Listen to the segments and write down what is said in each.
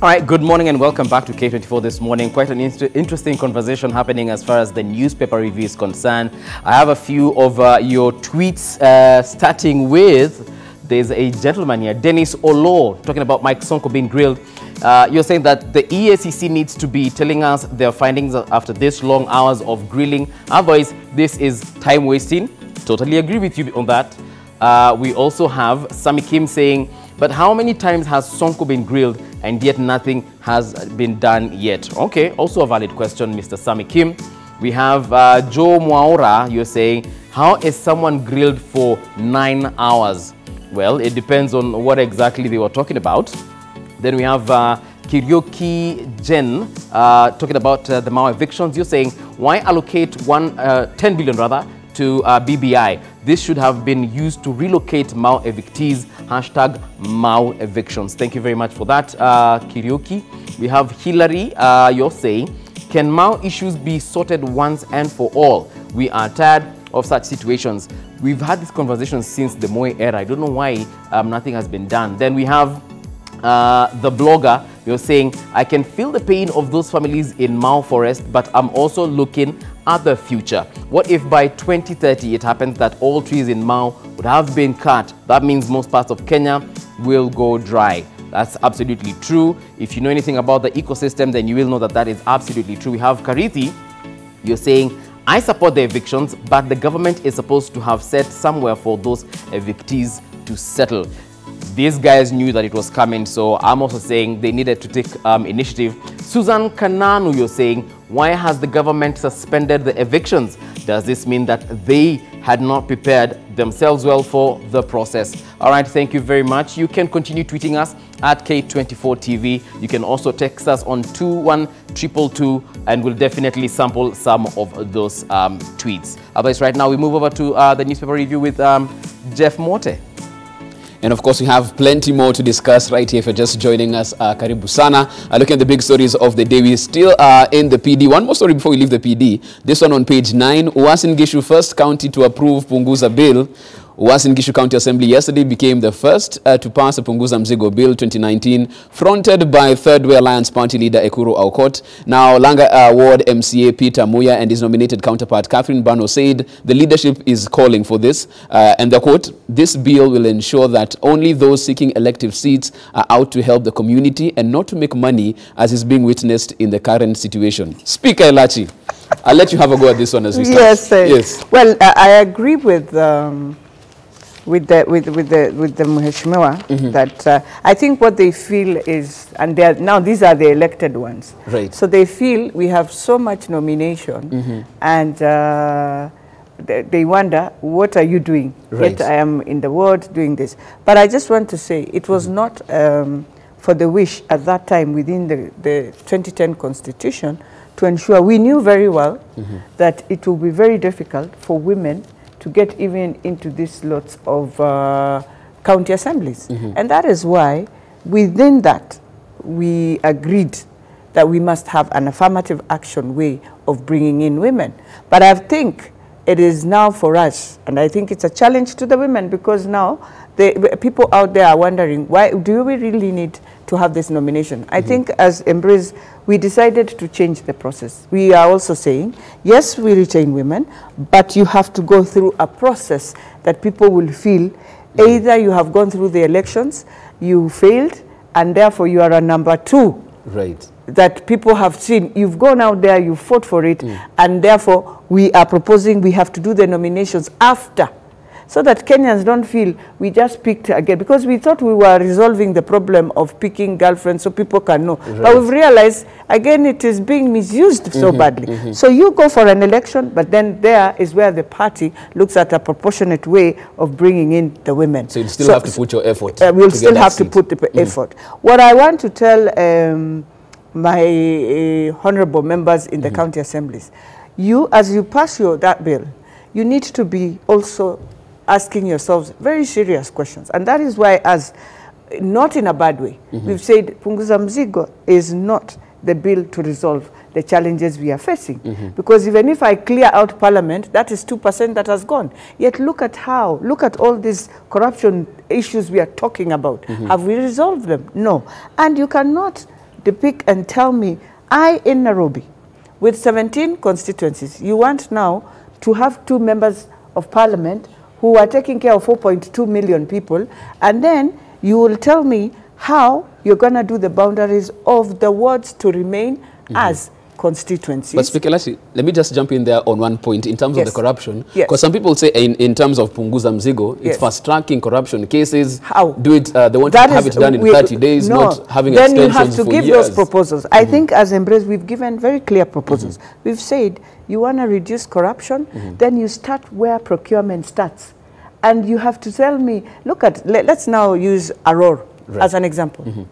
All right, good morning and welcome back to K24 this morning. Quite an interesting conversation happening as far as the newspaper review is concerned. I have a few of your tweets, starting with, there's a gentleman here, Dennis Olo, talking about Mike Sonko being grilled. You're saying that the EACC needs to be telling us their findings after this long hours of grilling. Otherwise, this is time wasting. Totally agree with you on that. We also have Sami Kim saying, but how many times has Sonko been grilled and yet nothing has been done yet? Okay, also a valid question, Mr. Sami Kim. We have Joe Mwaura, you're saying, how is someone grilled for 9 hours? Well, it depends on what exactly they were talking about. Then we have Kiryoki Jen talking about the Mao evictions. You're saying, why allocate 10 billion rather to BBI? This should have been used to relocate Mao evictees. Hashtag Mao evictions. Thank you very much for that, Kiryoki. We have Hillary. You're saying, can Mao issues be sorted once and for all? We are tired of such situations. We've had this conversation since the Moi era. I don't know why nothing has been done. Then we have the blogger. You're saying, I can feel the pain of those families in Mao Forest, but I'm also looking at the future. What if by 2030 it happens that all trees in Mao would have been cut? That means most parts of Kenya will go dry. That's absolutely true. If you know anything about the ecosystem, then you will know that that is absolutely true. We have Karithi. You're saying, I support the evictions, but the government is supposed to have set somewhere for those evictees to settle. These guys knew that it was coming, so I'm also saying they needed to take initiative. Susan Kananu, you're saying, why has the government suspended the evictions? Does this mean that they had not prepared themselves well for the process? All right, thank you very much. You can continue tweeting us at K24 TV. You can also text us on 21222, and we'll definitely sample some of those tweets. Otherwise, right now we move over to the newspaper review with Jeff Mote. And of course, we have plenty more to discuss right here. If you're just joining us, Karibu Sana. Looking at the big stories of the day, we still are in the PD. One more story before we leave the PD. This one on page 9. Uasin Gishu, first county to approve Punguza Bill. Uasin Gishu County Assembly yesterday became the first to pass a Punguza Bill 2019, fronted by Third Way Alliance Party leader Ekuru Aukot. Now, Langa Ward MCA Peter Muya and his nominated counterpart Catherine Bano said the leadership is calling for this. And the quote, this bill will ensure that only those seeking elective seats are out to help the community and not to make money, as is being witnessed in the current situation. Speaker Elachi, I'll let you have a go at this one as we start. Yes, yes. Well, I agree with the Mheshimiwa that I think what they feel is, and now these are the elected ones, right? So they feel we have so much nomination, and they wonder, what are you doing? Right. Yet I am in the ward doing this. But I just want to say it was not for the wish at that time within the 2010 Constitution to ensure, we knew very well that it will be very difficult for women to get even into these lots of county assemblies. And that is why, within that, we agreed that we must have an affirmative action way of bringing in women. But I think it is now for us, and I think it's a challenge to the women, because now the people out there are wondering, why do we really need to have this nomination? I think as Embrace, we decided to change the process. We are also saying, yes, we retain women, but you have to go through a process that people will feel either you have gone through the elections, you failed, and therefore you are a number 2. Right. That people have seen, you've gone out there, you fought for it, and therefore we are proposing we have to do the nominations after, so that Kenyans don't feel we just picked again, because we thought we were resolving the problem of picking girlfriends so people can know. Right. But we've realized, again, it is being misused so badly. So you go for an election, but then there is where the party looks at a proportionate way of bringing in the women. So you still have to put your effort. We'll still have to put the effort. What I want to tell my honorable members in the county assemblies, you, as you pass that bill, you need to be also asking yourselves very serious questions. And that is why, as not in a bad way, we've said Punguza Mzigo is not the bill to resolve the challenges we are facing. Because even if I clear out Parliament, that is 2% that has gone. Yet look at all these corruption issues we are talking about. Have we resolved them? No. And you cannot depict and tell me, I in Nairobi, with 17 constituencies, you want now to have 2 members of parliament who are taking care of 4.2 million people, and then you will tell me how you're going to do the boundaries of the wards to remain as constituencies. But Speaker Lashi, let me just jump in there on one point in terms of the corruption. Yes. Because some people say in terms of Punguza Mzigo, it's fast-tracking corruption cases. How? Do it, they want to have it done in 30 days, not having then extensions for you have to give years. those proposals. I think as Embrace, we've given very clear proposals. We've said, you want to reduce corruption, then you start where procurement starts. And you have to tell me, look at, let's now use Aror as an example.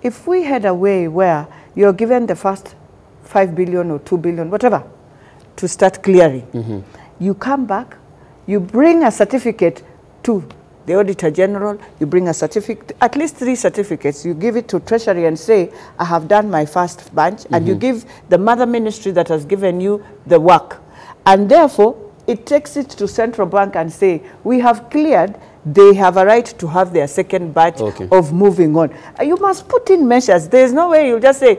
If we had a way where you're given the first 5 billion or 2 billion, whatever, to start clearing. You come back, you bring a certificate to the Auditor General, you bring a certificate, at least 3 certificates, you give it to Treasury and say, I have done my first bunch, and you give the mother ministry that has given you the work. And therefore, it takes it to Central Bank and say, we have cleared, they have a right to have their second batch of moving on. You must put in measures. There's no way you just say,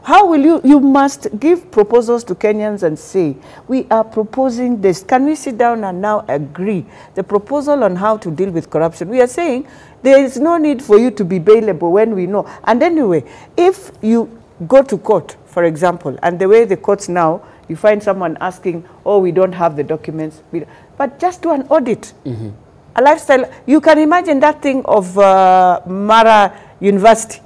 how will you must give proposals to Kenyans and say, we are proposing this. Can we sit down and now agree the proposal on how to deal with corruption? We are saying there is no need for you to be bailable when we know. And anyway, if you go to court, for example, and the way the courts now, you find someone asking, oh, we don't have the documents. But just do an audit. A lifestyle, you can imagine that thing of Mara University.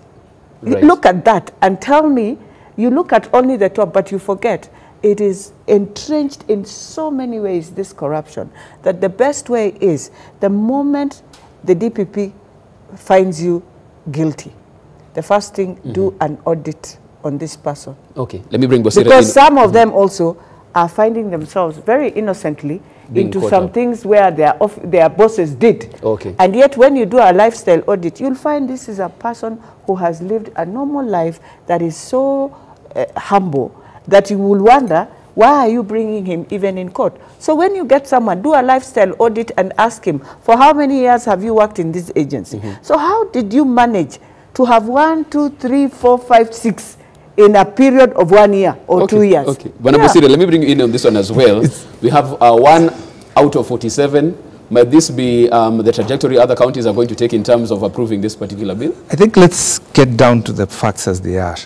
Look at that and tell me, you look at only the top, but you forget it is entrenched in so many ways, this corruption, that the best way is the moment the DPP finds you guilty, the first thing, do an audit on this person. Okay, let me bring Bosira in. Because some of them also are finding themselves very innocently into some things where their bosses did. And yet when you do a lifestyle audit, you'll find this is a person who has lived a normal life that is so humble that you will wonder, why are you bringing him even in court? So when you get someone, do a lifestyle audit and ask him, for how many years have you worked in this agency? So how did you manage to have 1, 2, 3, 4, 5, 6 in a period of 1 year or 2 years? Bosira, let me bring you in on this one as well. We have 1 out of 47. Might this be the trajectory other counties are going to take in terms of approving this particular bill? I think let's get down to the facts as they are.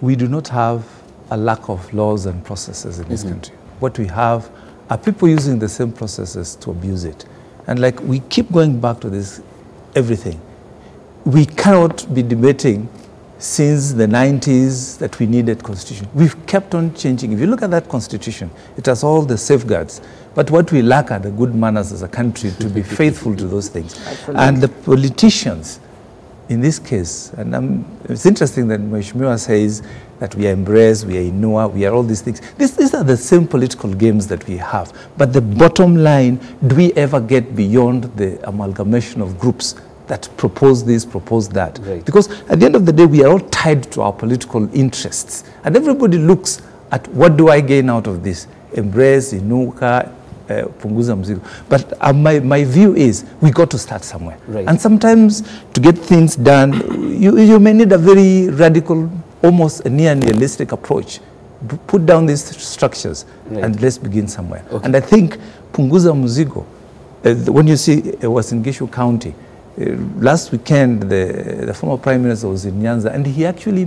We do not have a lack of laws and processes in this country. What we have are people using the same processes to abuse it. And like we keep going back to this, everything. We cannot be debating since the 90s that we needed constitution. We've kept on changing. If you look at that constitution, it has all the safeguards. But what we lack are the good manners as a country to be faithful to those things. Absolutely. And the politicians, in this case, and it's interesting that Mheshimiwa says that we are Embrace, we are Inua, we are all these things. These are the same political games that we have. But the bottom line, do we ever get beyond the amalgamation of groups that propose this, propose that? Because at the end of the day, we are all tied to our political interests. And everybody looks at what do I gain out of this? Embrace, Inuka, Punguza Mzigo. But my view is we got to start somewhere. And sometimes to get things done, you may need a very radical, almost a near-nihilistic approach. Put down these structures and let's begin somewhere. And I think Punguza Mzigo, when you see Uasin Gishu County, last weekend the former Prime Minister was in Nyanza and he actually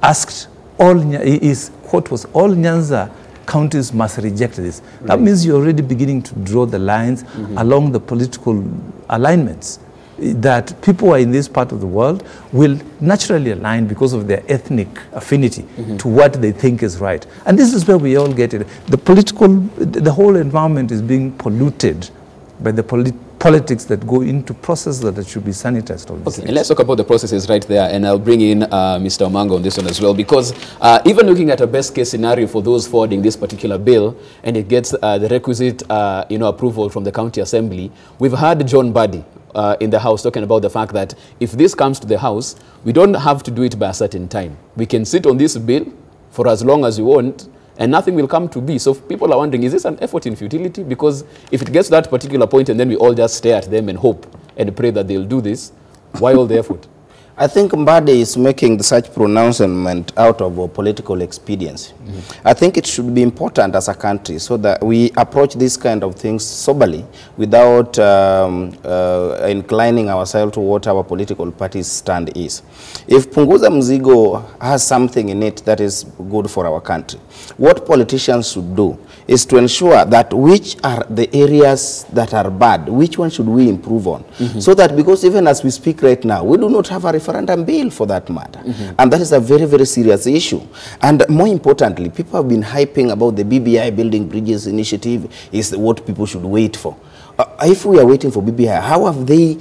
asked all, his quote was, all Nyanza counties must reject this. That means you're already beginning to draw the lines along the political alignments that people who are in this part of the world will naturally align because of their ethnic affinity to what they think is right. And this is where we all get it. The whole environment is being polluted by the politics that go into processes that should be sanitized. And let's talk about the processes right there, and I'll bring in Mr. Omanga on this one as well, because even looking at a best case scenario for those forwarding this particular bill, and it gets the requisite approval from the county assembly, we've heard John Buddy in the House talking about the fact that if this comes to the House, we don't have to do it by a certain time. We can sit on this bill for as long as we want, and nothing will come to be. So people are wondering, is this an effort in futility? Because if it gets to that particular point and then we all just stare at them and hope and pray that they'll do this, why all the effort? I think Mbade is making such pronouncement out of a political expediency. I think it should be important as a country so that we approach this kind of things soberly without inclining ourselves to what our political party's stand is. If Punguza Mzigo has something in it that is good for our country, what politicians should do is to ensure that which are the areas that are bad, which one should we improve on, so that, because even as we speak right now, we do not have a referendum bill for that matter. And that is a very, very serious issue. And more importantly, people have been hyping about the BBI Building Bridges initiative is what people should wait for. If we are waiting for BBI, how have they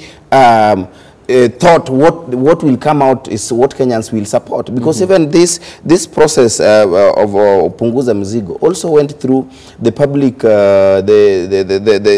thought what will come out is what Kenyans will support? Because even this process of Punguza Mzigo also went through the public,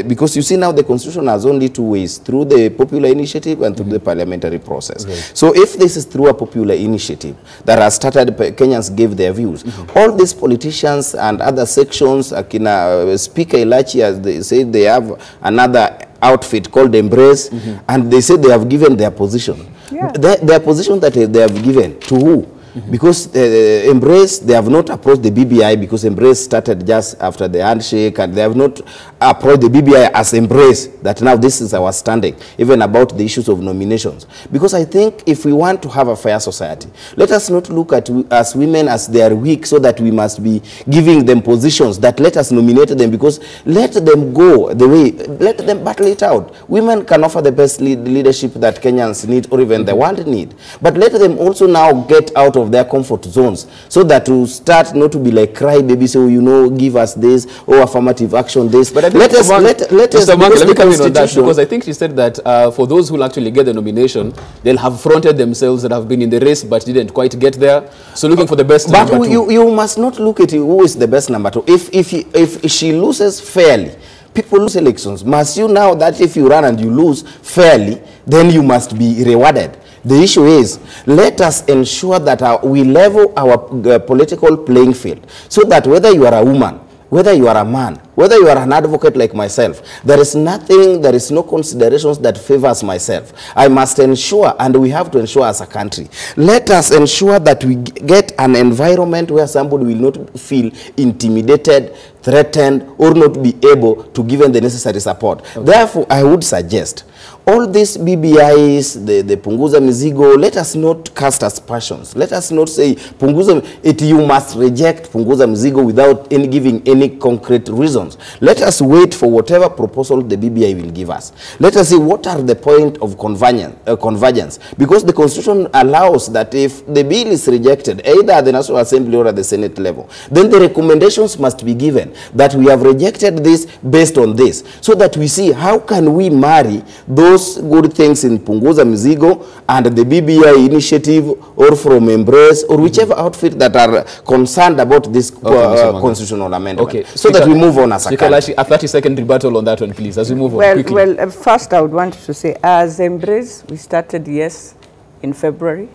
because you see now the constitution has only two ways, through the popular initiative and through the parliamentary process. So if this is through a popular initiative that has started, Kenyans gave their views. All these politicians and other sections, Speaker Ilachi, as they say, they have another outfit called Embrace, and they say they have given their position. Their position that they have given to who? Because Embrace, they have not approached the BBI, because Embrace started just after the handshake, and they have not approached the BBI as Embrace, that now this is our standing, even about the issues of nominations. Because I think if we want to have a fair society, let us not look at as women as they are weak, so that we must be giving them positions, that let us nominate them, because let them go the way, let them battle it out. Women can offer the best leadership that Kenyans need, or even the world need. But let them also now get out of their comfort zones, so that to start not to be like crybaby, so you know, give us this, or affirmative action this. But let us let me come in on that, because I think she said that for those who will actually get the nomination, they'll have fronted themselves that have been in the race but didn't quite get there. So looking for the best number two. You must not look at who is the best number two. If she loses fairly, people lose elections. Must you now that if you run and you lose fairly, then you must be rewarded? The issue is, let us ensure that we level our political playing field, so that whether you are a woman, whether you are a man, whether you are an advocate like myself, there is no considerations that favors myself. I must ensure, and we have to ensure as a country, let us ensure that we get an environment where somebody will not feel intimidated, threatened, or not be able to give them the necessary support. Therefore, I would suggest, all these BBIs, the Punguza Mzigo, let us not cast aspersions. Let us not say, you must reject Punguza Mzigo without giving any concrete reasons. Let us wait for whatever proposal the BBI will give us. Let us see what are the point of convergence. Because the Constitution allows that if the bill is rejected, either at the National Assembly or at the Senate level, then the recommendations must be given that we have rejected this based on this, so that we see how can we marry those good things in Punguza Mzigo and the BBI initiative, or from Embrace, or whichever outfit that are concerned about this constitutional amendment. Okay, so that we move on as a country. A 30-second rebuttal on that one, please, as we move on quickly. Well, first I would want to say, as Embrace, we started, yes, in February.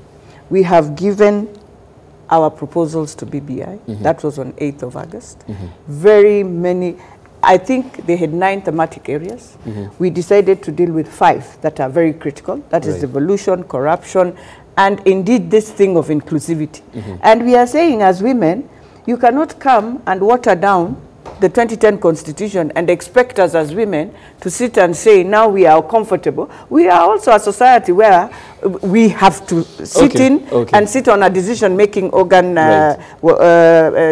We have given our proposals to BBI. That was on 8th of August. Very many, I think they had 9 thematic areas. We decided to deal with 5 that are very critical. That is devolution, corruption, and indeed this thing of inclusivity. And we are saying, as women, you cannot come and water down the 2010 Constitution and expect us as women to sit and say, now we are comfortable. We are also a society where we have to sit and sit on a decision-making organ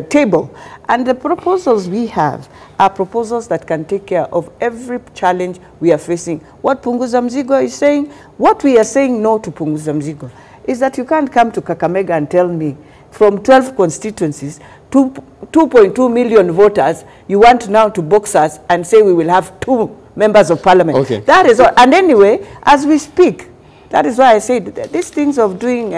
table. And the proposals we have are proposals that can take care of every challenge we are facing. What Punguza Mzigo is saying, what we are saying no to Punguza Mzigo, is that you can't come to Kakamega and tell me from 12 constituencies, 2.2 million voters, you want now to box us and say we will have 2 members of parliament. That is all. And anyway, as we speak, that is why I said these things of doing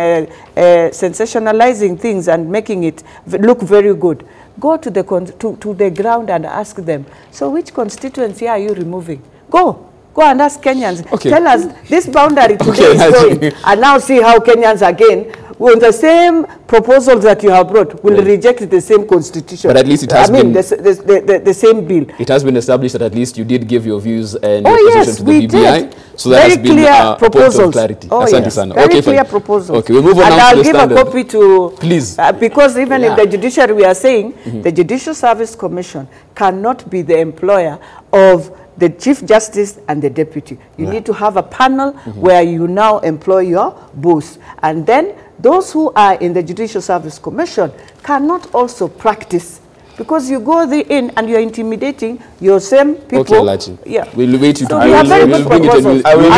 sensationalizing things and making it look very good. Go to the ground and ask them, so which constituency are you removing? Go and ask Kenyans. Tell us this boundary today is going, and now see how Kenyans again with the same proposals that you have brought, will reject the same constitution. But at least it has been... the same bill. It has been established that at least you did give your views and your position to the BBI. So that has been a point of clarity. Very clear proposals. Okay, we'll move on and now I'll to the give standard. a copy to... Please. Because even in the judiciary, we are saying the Judicial Service Commission cannot be the employer of the Chief Justice and the Deputy. You need to have a panel where you now employ your boss. And then those who are in the Judicial Service Commission cannot also practice, because you go in and you're intimidating your same people. Okay, Lachi. Yeah. We'll wait you to we have very good proposals. I'll give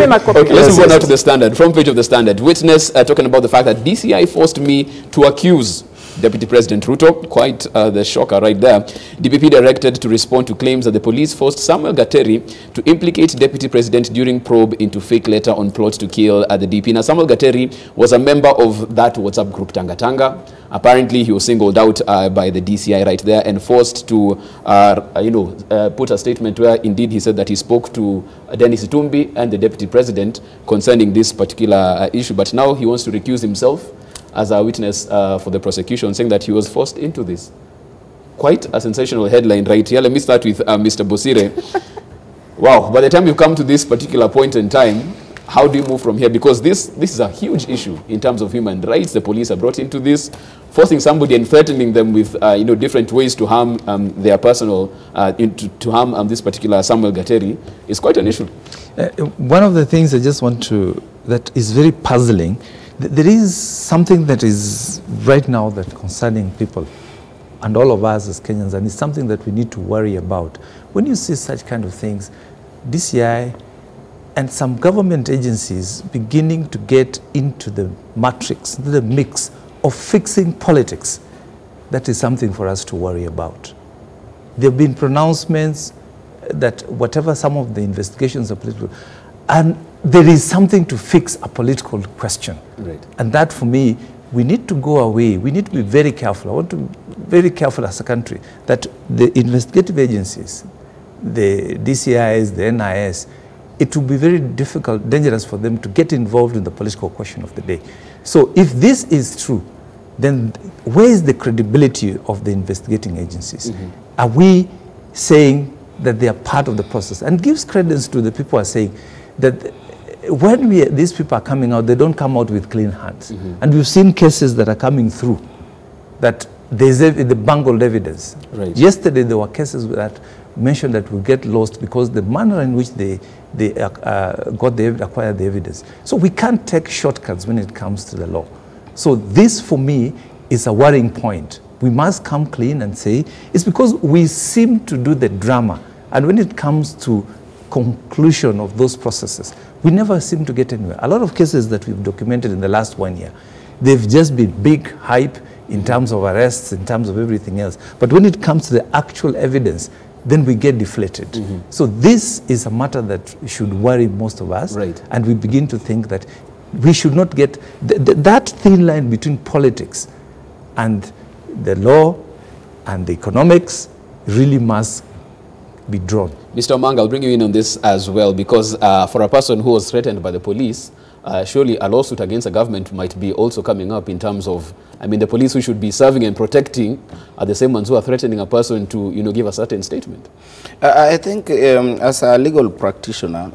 him a copy. Okay, let's move on now to the Standard. Front page of the Standard. Witness talking about the fact that DCI forced me to accuse Deputy President Ruto. Quite the shocker right there. DPP directed to respond to claims that the police forced Samuel Gateri to implicate Deputy President during probe into fake letter on plot to kill the DP. Now, Samuel Gateri was a member of that WhatsApp group Tanga Tanga. Apparently, he was singled out by the DCI right there and forced to, put a statement where indeed he said that he spoke to Dennis Itumbi and the Deputy President concerning this particular issue. But now he wants to recuse himself as a witness for the prosecution, saying that he was forced into this. Quite a sensational headline right here. Let me start with Mr. Bosire. Wow, by the time you come to this particular point in time, how do you move from here? Because this is a huge issue in terms of human rights. The police are brought into this, forcing somebody and threatening them with different ways to harm their personal, to harm this particular Samuel Gateri is quite an issue. One of the things I just want to, that is very puzzling, there is something that is right now that concerning people and all of us as Kenyans, and it's something that we need to worry about. When you see such kind of things, DCI and some government agencies beginning to get into the matrix, into the mix of fixing politics, that is something for us to worry about. There have been pronouncements that whatever some of the investigations are political, and there is something to fix a political question. Right. And that, for me, we need to go away. We need to be very careful. I want to be very careful as a country that the investigative agencies, the DCIs, the NIS, it will be very difficult, dangerous for them to get involved in the political question of the day. So if this is true, then where is the credibility of the investigating agencies? Are we saying that they are part of the process? And gives credence to the people who are saying that when these people are coming out, they don't come out with clean hands. And we've seen cases that are coming through that there's the bungled evidence. Right. Yesterday, there were cases that mentioned that will get lost because the manner in which they acquired the evidence. So we can't take shortcuts when it comes to the law. So this, for me, is a worrying point. We must come clean and say, it's because we seem to do the drama. And when it comes to conclusion of those processes, we never seem to get anywhere. A lot of cases that we've documented in the last 1 year, they've just been big hype in terms of arrests, in terms of everything else. But when it comes to the actual evidence, then we get deflated. So this is a matter that should worry most of us. Right. And we begin to think that we should not get that thin line between politics and the law and the economics really must be drawn. Mr. Omanga, I'll bring you in on this as well, because for a person who was threatened by the police, surely a lawsuit against the government might be also coming up in terms of, I mean, the police who should be serving and protecting are the same ones who are threatening a person to, give a certain statement. I think as a legal practitioner,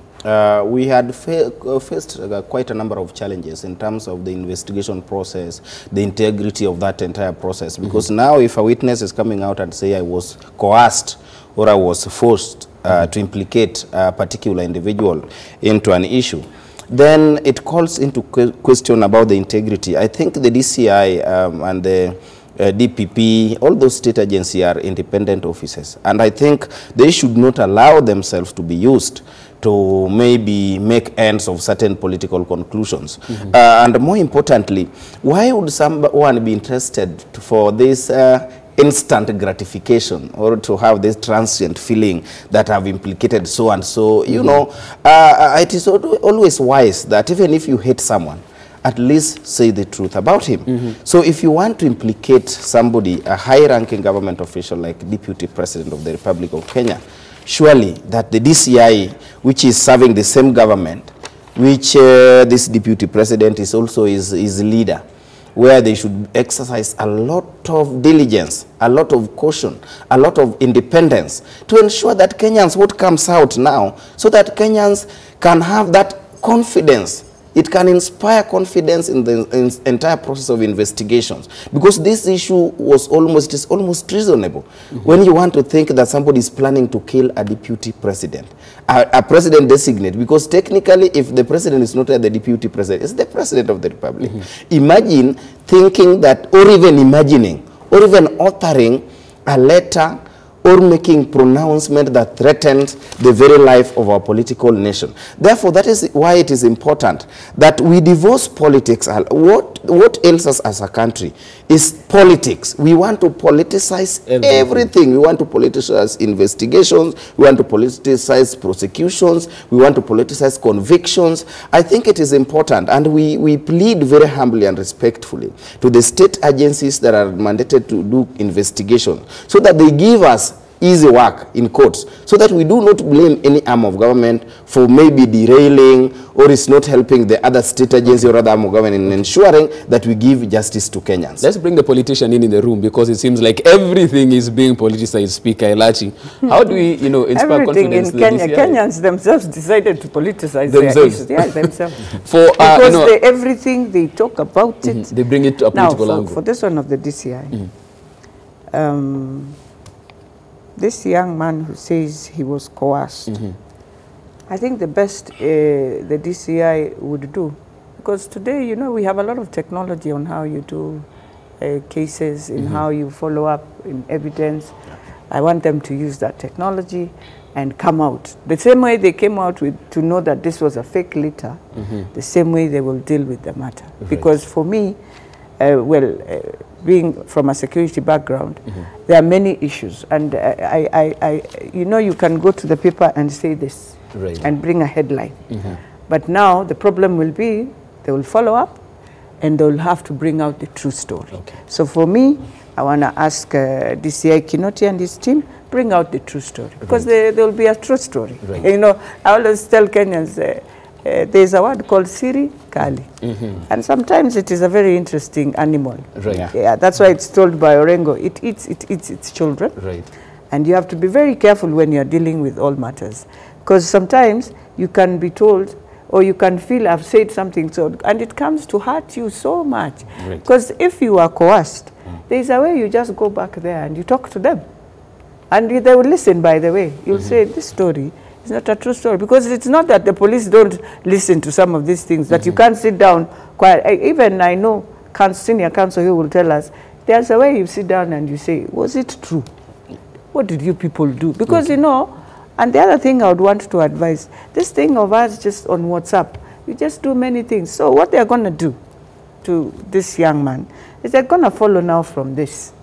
we had faced quite a number of challenges in terms of the investigation process, the integrity of that entire process. Because now if a witness is coming out and say I was coerced or I was forced to implicate a particular individual into an issue, then it calls into question about the integrity. I think the DCI and the DPP, all those state agencies are independent offices. And I think they should not allow themselves to be used to maybe make ends of certain political conclusions. And more importantly, why would someone be interested for this instant gratification or to have this transient feeling that I've implicated so and so? You know, it is always wise that even if you hate someone, at least say the truth about him. So if you want to implicate somebody, a high-ranking government official like Deputy President of the Republic of Kenya, surely that the DCI, which is serving the same government, which this deputy president is also his leader, where they should exercise a lot of diligence, a lot of caution, a lot of independence to ensure that Kenyans, what comes out now, so that Kenyans can have that confidence. It can inspire confidence in the entire process of investigations, because this issue was almost treasonable. When you want to think that somebody is planning to kill a deputy president, a president designate, because technically if the president is not the deputy president, it's the president of the republic. Imagine thinking that, or even imagining, or even authoring a letter or making pronouncement that threatens the very life of our political nation. Therefore, that is why it is important that we divorce politics. What ails us as a country is politics. We want to politicize everything. We want to politicize investigations. We want to politicize prosecutions. We want to politicize convictions. I think it is important, and we plead very humbly and respectfully to the state agencies that are mandated to do investigation, so that they give us easy work in courts, so that we do not blame any arm of government for maybe derailing or is not helping the other state agency or other arm of government in ensuring that we give justice to Kenyans. Let's bring the politician in the room, because it seems like everything is being politicized. Speaker Elachi, how do we, inspire everything confidence in Kenya? Kenyans themselves decided to politicize themselves. their issues. Yeah, themselves. Because everything they talk about it. They bring it to a political angle. For this one of the DCI, this young man who says he was coerced, I think the best the DCI would do, because today, we have a lot of technology on how you do cases, in how you follow up in evidence. I want them to use that technology and come out. The same way they came out to know that this was a fake letter, the same way they will deal with the matter. Right. Because for me, being from a security background, there are many issues, and you can go to the paper and say this, and bring a headline. But now the problem will be they will follow up, and they will have to bring out the true story. So for me, I want to ask DCI Kinoti and his team, bring out the true story, because there will be a true story. I always tell Kenyans, there's a word called Siri Kali. And sometimes it is a very interesting animal. Yeah, that's why it's told by Orengo, it eats its children. And you have to be very careful when you're dealing with all matters. Because sometimes you can be told, or you can feel I've said something, and it comes to hurt you so much. Because if you are coerced, there's a way you just go back there and you talk to them. And they will listen, by the way. You'll say, this story, it's not a true story, because it's not that the police don't listen to some of these things, that you can't sit down quiet. Even I know senior counsel who will tell us, there's a way you sit down and you say, was it true? What did you people do? Because, and the other thing I would want to advise, this thing of us just on WhatsApp, you just do many things. So what they're going to do to this young man is they're going to follow now from this.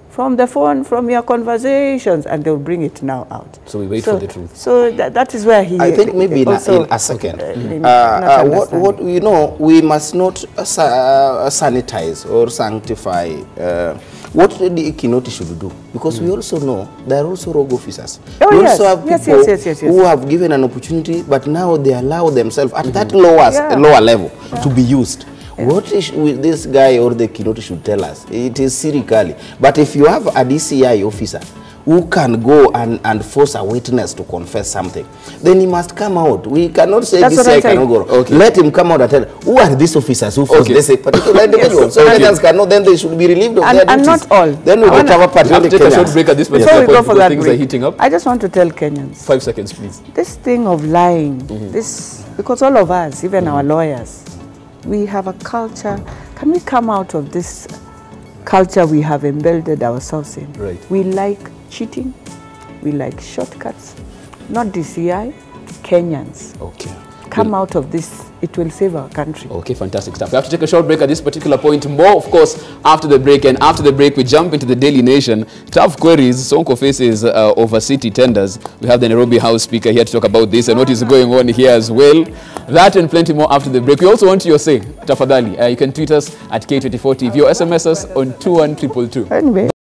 From the phone, from your conversations, and they'll bring it now out. So we wait for the truth. So that is where he. I think maybe in a second. We must not sanitize or sanctify what the Kinoti should do, because we also know there are also rogue officers. We also have people who have given an opportunity, but now they allow themselves at that lower level to be used. What is this guy or the Kinoti should tell us? It is seriously. But if you have a DCI officer who can go and force a witness to confess something, then he must come out. We cannot say DCI cannot go. Let him come out and tell who are these officers who force this particular individual. So Kenyans cannot, then they should be relieved of their duties. And not all. Then we will have a patriotic take a short break at this point. Before we go for that things break, are heating up. I just want to tell Kenyans. 5 seconds, please. This thing of lying, because all of us, even our lawyers, we have a culture. Can we come out of this culture we have embedded ourselves in? We like cheating. We like shortcuts. Not DCI, Kenyans. Come out of this. It will save our country. Fantastic stuff. We have to take a short break at this particular point. More, of course, after the break. And after the break, we jump into the Daily Nation. Tough queries. Sonko faces over city tenders. We have the Nairobi House Speaker here to talk about this and what is going on here as well. That and plenty more after the break. We also want your say. Tafadhali. You can tweet us at K24 TV or SMS us on 21222. Anyway.